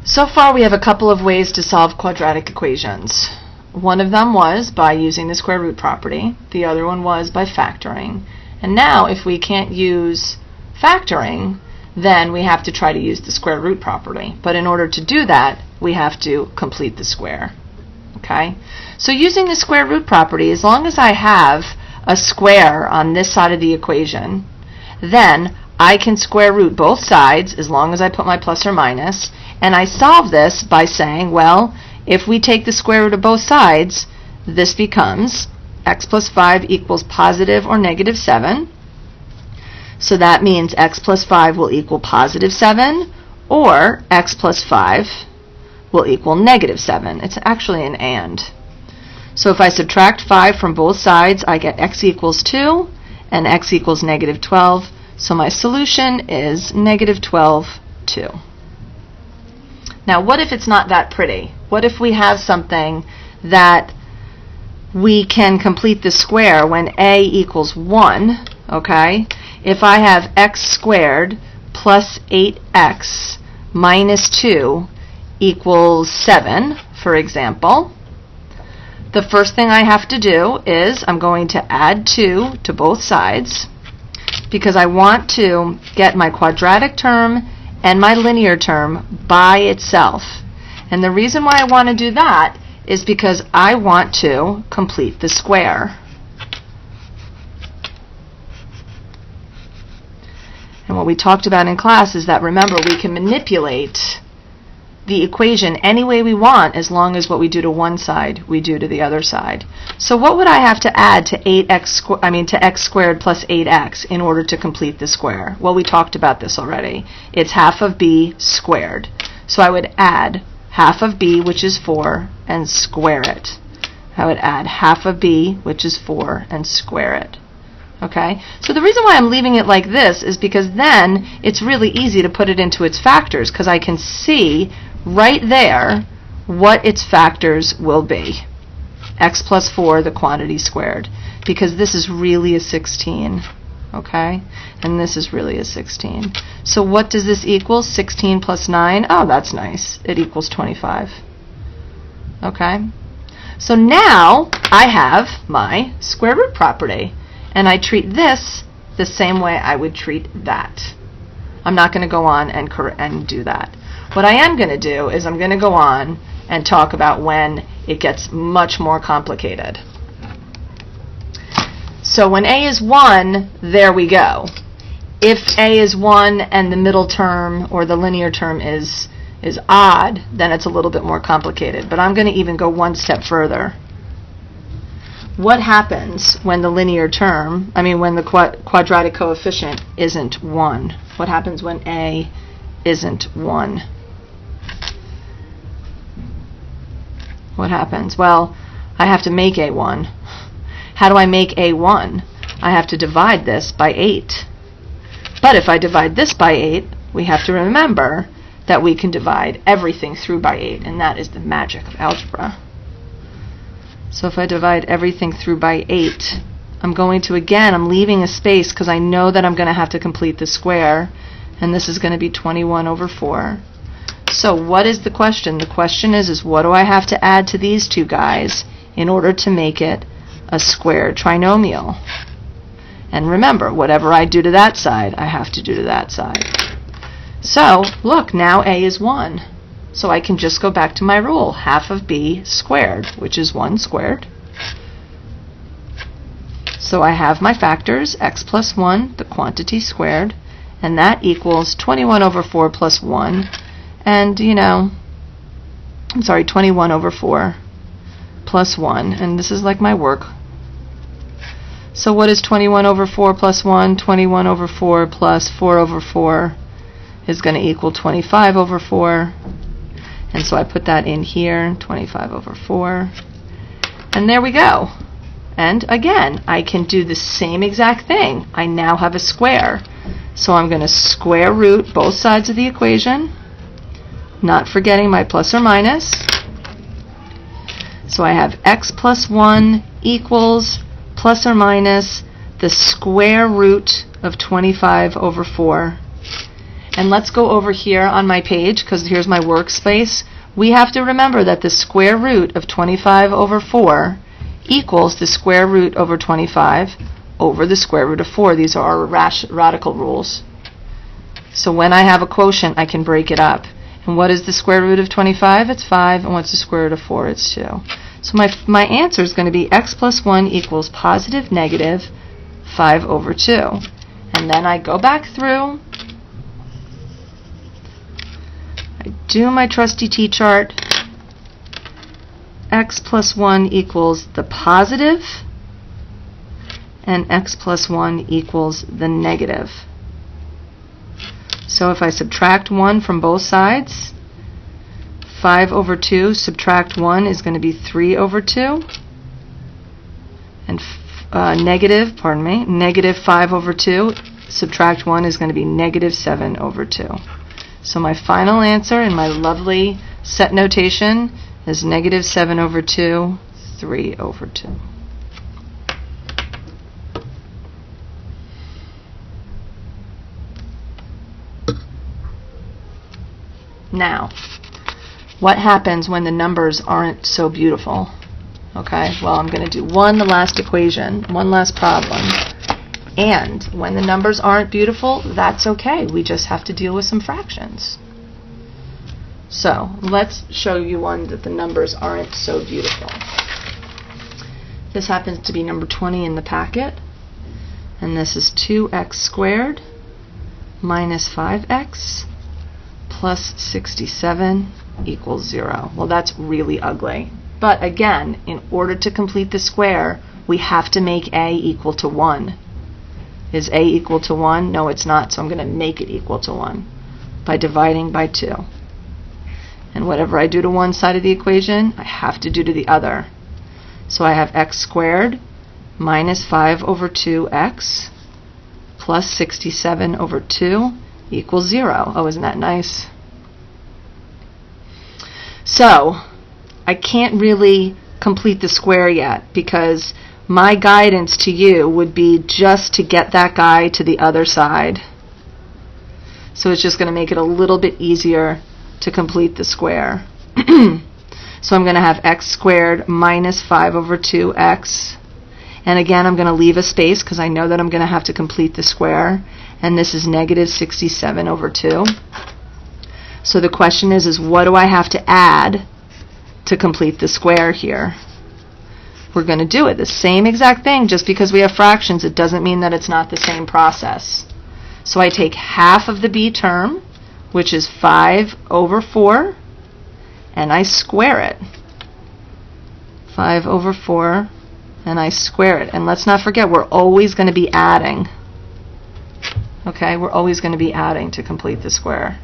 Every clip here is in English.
So far we have a couple of ways to solve quadratic equations. One of them was by using the square root property. The other one was by factoring. And now if we can't use factoring, then we have to try to use the square root property. But in order to do that, we have to complete the square. Okay? So using the square root property, as long as I have a square on this side of the equation, then I can square root both sides as long as I put my plus or minus. And I solve this by saying, well, if we take the square root of both sides, this becomes x plus 5 equals positive or negative 7. So that means x plus 5 will equal positive 7, or x plus 5 will equal negative 7. It's actually an and. So if I subtract 5 from both sides, I get x equals 2 and x equals negative 12. So my solution is negative 12, 2. Now, what if it's not that pretty? What if we have something that we can complete the square when a equals 1, okay? If I have x squared plus 8x minus 2 equals 7, for example, the first thing I have to do is I'm going to add 2 to both sides because I want to get my quadratic term and my linear term by itself. And the reason why I want to do that is because I want to complete the square. And what we talked about in class is that, remember, we can manipulate the equation any way we want as long as what we do to one side we do to the other side. So what would I have to add to to x squared plus 8x in order to complete the square? Well, we talked about this already. It's half of b squared. So I would add half of b, which is 4, and square it. I would add half of b, which is 4, and square it. Okay? So the reason why I'm leaving it like this is because then it's really easy to put it into its factors because I can see right there what its factors will be. X plus 4, the quantity squared, because this is really a 16, okay? And this is really a 16. So what does this equal? 16 plus 9? Oh, that's nice. It equals 25. Okay? So now I have my square root property, and I treat this the same way I would treat that. I'm not going to go on and do that. What I am going to do is I'm going to go on and talk about when it gets much more complicated. So when a is 1, there we go. If a is 1 and the middle term or the linear term is odd, then it's a little bit more complicated. But I'm going to even go one step further. What happens when the linear term, when the quadratic coefficient isn't 1? What happens when a isn't 1? What happens? Well, I have to make a 1. How do I make a 1? I have to divide this by 8. But if I divide this by 8, we have to remember that we can divide everything through by 8, and that is the magic of algebra. So if I divide everything through by 8, I'm leaving a space because I know that I'm going to have to complete the square, and this is going to be 21 over 4. So what is the question? The question is what do I have to add to these two guys in order to make it a squared trinomial? And remember, whatever I do to that side, I have to do to that side. So, look, now a is 1. So I can just go back to my rule, half of b squared, which is 1 squared. So I have my factors, x plus 1, the quantity squared, and that equals 21 over 4 plus 1. And, 21 over 4 plus 1. And this is like my work. So what is 21 over 4 plus 1? 21 over 4 plus 4 over 4 is going to equal 25 over 4. And so I put that in here, 25 over 4. And there we go. And again, I can do the same exact thing. I now have a square. So I'm going to square root both sides of the equation, not forgetting my plus or minus. So I have x plus 1 equals plus or minus the square root of 25 over 4. And let's go over here on my page, because here's my workspace. We have to remember that the square root of 25 over 4 equals the square root over 25 over the square root of 4. These are our radical rules. So when I have a quotient, I can break it up. And what is the square root of 25? It's 5. And what's the square root of 4? It's 2. So my answer is going to be x plus 1 equals positive negative 5 over 2. And then I go back through, I do my trusty t-chart. X plus 1 equals the positive, and x plus 1 equals the negative. So if I subtract 1 from both sides, 5 over 2 subtract 1 is going to be 3 over 2. And negative 5 over 2 subtract 1 is going to be negative 7 over 2. So my final answer in my lovely set notation is negative 7 over 2, 3 over 2. Now, what happens when the numbers aren't so beautiful? Okay, well, I'm going to do one last equation, one last problem. And when the numbers aren't beautiful, that's okay. We just have to deal with some fractions. So, let's show you one that the numbers aren't so beautiful. This happens to be number 20 in the packet. And this is 2x squared minus 5x plus 67 equals 0. Well, that's really ugly. But again, in order to complete the square, we have to make a equal to 1. Is a equal to 1? No, it's not, so I'm going to make it equal to 1 by dividing by 2. And whatever I do to one side of the equation, I have to do to the other. So I have x squared minus 5 over 2x plus 67 over 2 equals 0. Oh, isn't that nice? So, I can't really complete the square yet because my guidance to you would be just to get that guy to the other side. So it's just going to make it a little bit easier to complete the square. So I'm going to have x squared minus 5 over 2x. And again, I'm going to leave a space because I know that I'm going to have to complete the square. And this is negative 67 over 2. So the question is what do I have to add to complete the square here? We're going to do it the same exact thing. Just because we have fractions, it doesn't mean that it's not the same process. So I take half of the b term, which is 5 over 4, and I square it. 5 over 4, and I square it. And let's not forget, we're always going to be adding. Okay, we're always going to be adding to complete the square.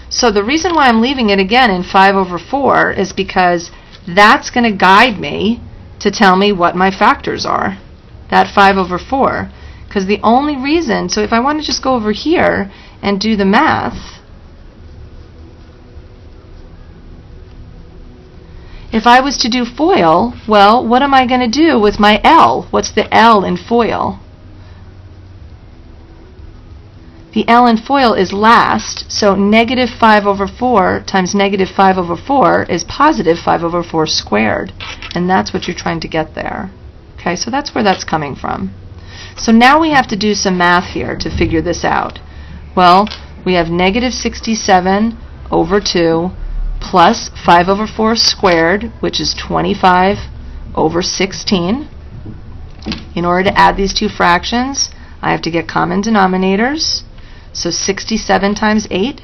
So the reason why I'm leaving it again in 5 over 4 is because that's going to guide me to tell me what my factors are. That 5 over 4. Because the only reason, so if I want to just go over here and do the math, if I was to do FOIL, well, what am I going to do with my L? What's the L in FOIL? The L in FOIL is last, so negative 5 over 4 times negative 5 over 4 is positive 5 over 4 squared. And that's what you're trying to get there. Okay, so that's where that's coming from. So now we have to do some math here to figure this out. Well, we have negative 67 over 2 plus 5 over 4 squared, which is 25 over 16. In order to add these two fractions, I have to get common denominators. So 67 times 8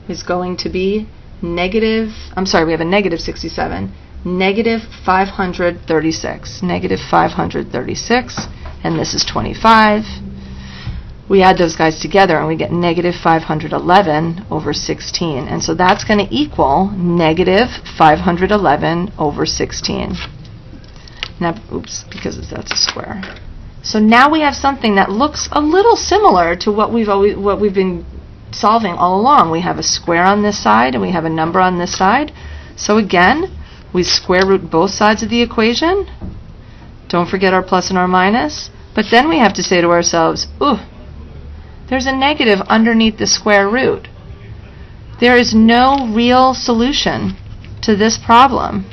is going to be negative, we have a negative 67, negative 536. Negative 536, and this is 25. We add those guys together and we get negative 511 over 16. And so that's going to equal negative 511 over 16. Now, oops, because that's a square. So now we have something that looks a little similar to what we've been solving all along. We have a square on this side and we have a number on this side. So again, we square root both sides of the equation. Don't forget our plus and our minus. But then we have to say to ourselves, ooh, There's a negative underneath the square root. There is no real solution to this problem.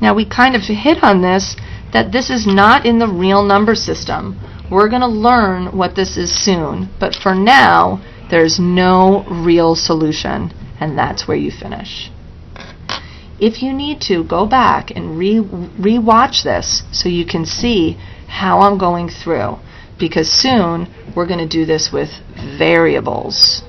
Now we kind of hit on this, that this is not in the real number system. We're going to learn what this is soon, but for now, there's no real solution, and that's where you finish. If you need to, go back and re-watch this so you can see how I'm going through, because soon we're going to do this with variables.